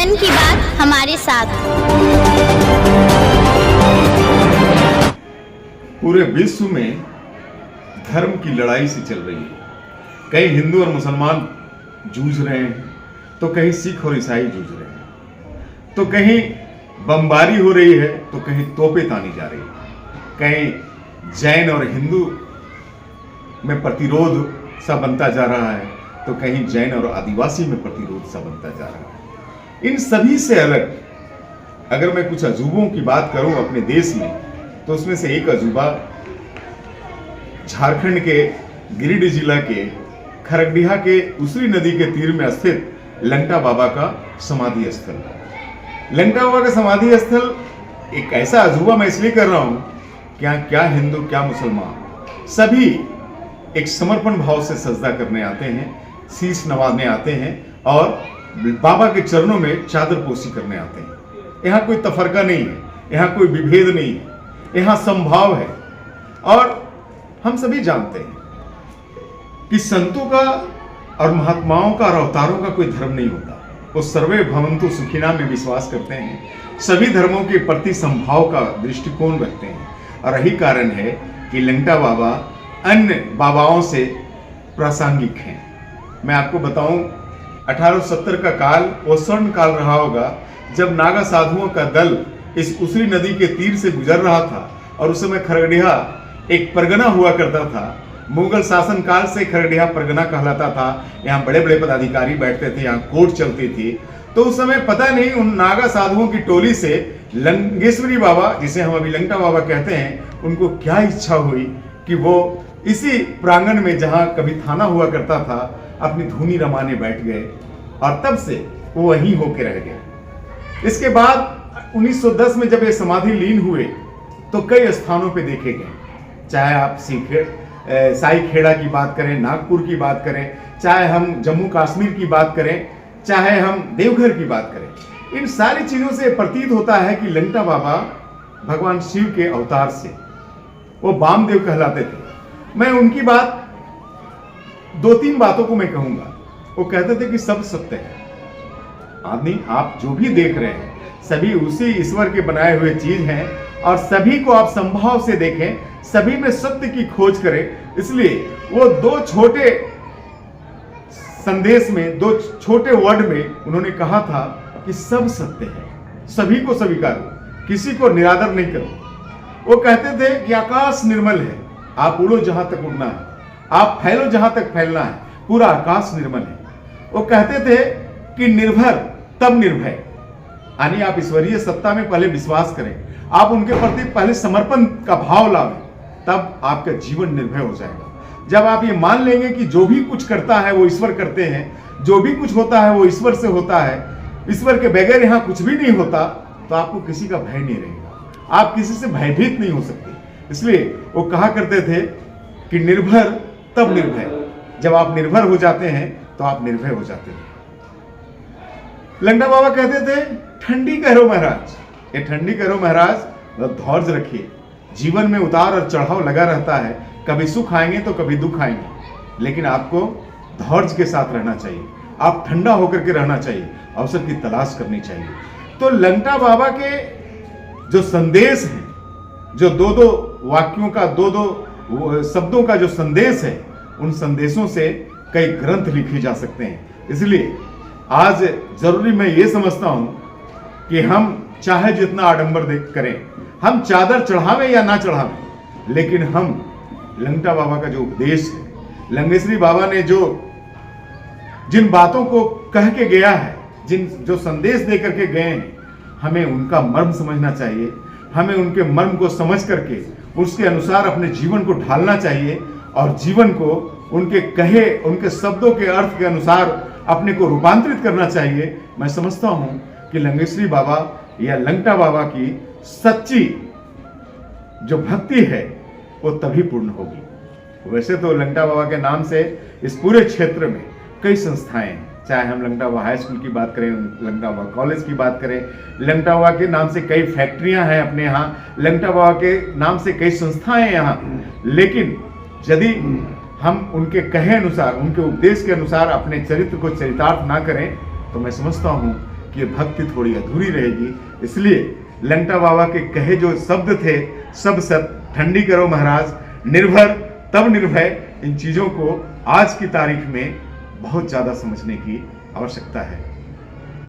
जन की बात हमारे साथ। पूरे विश्व में धर्म की लड़ाई सी चल रही है। कहीं हिंदू और मुसलमान जूझ रहे हैं, तो कहीं सिख और ईसाई जूझ रहे हैं, तो कहीं बमबारी हो रही है, तो कहीं तोपें तानी जा रही है, कहीं जैन और हिंदू में प्रतिरोध सा बनता जा रहा है, तो कहीं जैन और आदिवासी में प्रतिरोध सा बनता जा रहा है। इन सभी से अलग अगर मैं कुछ अजूबों की बात करूं अपने देश में, तो उसमें से एक अजूबा झारखंड के गिरिडीह जिला के खरगडीहा के उसरी नदी के तीर में स्थित लंगटा बाबा का समाधि स्थल। लंगटा बाबा का समाधि स्थल एक ऐसा अजूबा मैं इसलिए कर रहा हूं कि क्या हिंदू क्या मुसलमान सभी एक समर्पण भाव से सजदा करने आते हैं, शीश नवाने आते हैं और बाबा के चरणों में चादर पोशी करने आते हैं। यहाँ कोई तफरका नहीं है, यहाँ कोई विभेद नहीं है, यहाँ समभाव है। और हम सभी जानते हैं कि संतों का और महात्माओं का और अवतारों का कोई धर्म नहीं होता। वो सर्वे भवन्तु सुखिना में विश्वास करते हैं, सभी धर्मों के प्रति समभाव का दृष्टिकोण रखते हैं। और यही कारण है कि लंगटा बाबा अन्य बाबाओं से प्रासंगिक हैं। मैं आपको बताऊं, 1870 का काल वो स्वर्ण काल रहा होगा जब नागा साधुओं का दल इस उसरी नदी के तीर से गुजर रहा था। और उस समय खरगडीहा एक परगना हुआ करता था। मुगल शासन काल से खरगडीहा परगना कहलाता था। यहाँ बड़े बड़े पदाधिकारी बैठते थे, यहाँ कोर्ट चलती थी। तो उस समय पता नहीं उन नागा साधुओं की टोली से लंगेश्वरी बाबा, जिसे हम अभी लंगटा बाबा कहते हैं, उनको क्या इच्छा हुई कि वो इसी प्रांगण में जहाँ कभी थाना हुआ करता था अपनी धुनी रमाने बैठ गए और तब से वो वहीं होके रह गए। इसके बाद 1910 में जब ये समाधि लीन हुए तो कई स्थानों पे देखे गए, चाहे आप साई खेड़ा की बात करें, नागपुर की बात करें, चाहे हम जम्मू कश्मीर की बात करें, चाहे हम देवघर की बात करें। इन सारी चीजों से प्रतीत होता है कि लंगटा बाबा भगवान शिव के अवतार से वो वामदेव कहलाते थे। मैं उनकी बात 2-3 बातों को मैं कहूंगा। वो कहते थे कि सब सत्य है। आदमी आप जो भी देख रहे हैं सभी उसी ईश्वर के बनाए हुए चीज हैं और सभी को आप संभाव से देखें, सभी में सत्य की खोज करें। इसलिए वो 2 छोटे संदेश में, 2 छोटे वर्ड में उन्होंने कहा था कि सब सत्य है, सभी को स्वीकारो, किसी को निरादर नहीं करो। वो कहते थे कि आकाश निर्मल है, आप उड़ो जहां तक उड़ना है, आप फैलो जहां तक फैलना है, पूरा आकाश निर्मल है। वो कहते थे कि निर्भर तब निर्भय, यानी आप ईश्वरीय सत्ता में पहले विश्वास करें, आप उनके प्रति पहले समर्पण का भाव लावें, तब आपका जीवन निर्भय हो जाएगा। जब आप ये मान लेंगे कि जो भी कुछ करता है वो ईश्वर करते हैं, जो भी कुछ होता है वो ईश्वर से होता है, ईश्वर के बगैर यहाँ कुछ भी नहीं होता, तो आपको किसी का भय नहीं रहेगा, आप किसी से भयभीत नहीं हो सकते। इसलिए वो कहा करते थे कि निर्भर तब निर्भय, जब आप निर्भर हो जाते हैं तो आप निर्भय हो जाते हैं। लंगटा बाबा कहते थे ठंडी करो महाराज, ये ठंडी करो महाराज, धैर्य रखिए। जीवन में उतार और चढ़ाव लगा रहता है, कभी सुख आएंगे तो कभी दुख आएंगे, लेकिन आपको धैर्य के साथ रहना चाहिए, आप ठंडा होकर के रहना चाहिए, अवसर की तलाश करनी चाहिए। तो लंगटा बाबा के जो संदेश है, जो 2-2 वाक्यों का, 2-2 शब्दों का जो संदेश है, उन संदेशों से कई ग्रंथ लिखे जा सकते हैं। इसलिए आज जरूरी मैं ये समझता हूं कि हम चाहे जितना आडंबर करें, हम चादर चढ़ावें या ना चढ़ावें, लेकिन हम लंगटा बाबा का जो उपदेश है, लंगेश्वरी बाबा ने जिन बातों को कह के गया है, जो संदेश दे करके गए हैं, हमें उनका मर्म समझना चाहिए। हमें उनके मर्म को समझ करके उसके अनुसार अपने जीवन को ढालना चाहिए और जीवन को उनके कहे, उनके शब्दों के अर्थ के अनुसार अपने को रूपांतरित करना चाहिए। मैं समझता हूं कि लंगेश्वरी बाबा या लंगटा बाबा की सच्ची जो भक्ति है वो तभी पूर्ण होगी। वैसे तो लंगटा बाबा के नाम से इस पूरे क्षेत्र में कई संस्थाएं हैं, चाहे हम लंगटा बाबा हाई स्कूल की बात करें, लंगटा बाबा कॉलेज की बात करें, लंगटा बाबा के नाम से कई फैक्ट्रियां हैं अपने यहाँ, लंगटा बाबा के नाम से कई संस्थाएं हैं यहाँ। लेकिन यदि हम उनके कहे अनुसार, उनके उपदेश के अनुसार अपने चरित्र को चरितार्थ ना करें, तो मैं समझता हूँ कि ये भक्ति थोड़ी अधूरी रहेगी। इसलिए लंगटा बाबा के कहे जो शब्द थे, सब सत, ठंडी करो महाराज, निर्भर तब निर्भय, इन चीज़ों को आज की तारीख में बहुत ज़्यादा समझने की आवश्यकता है।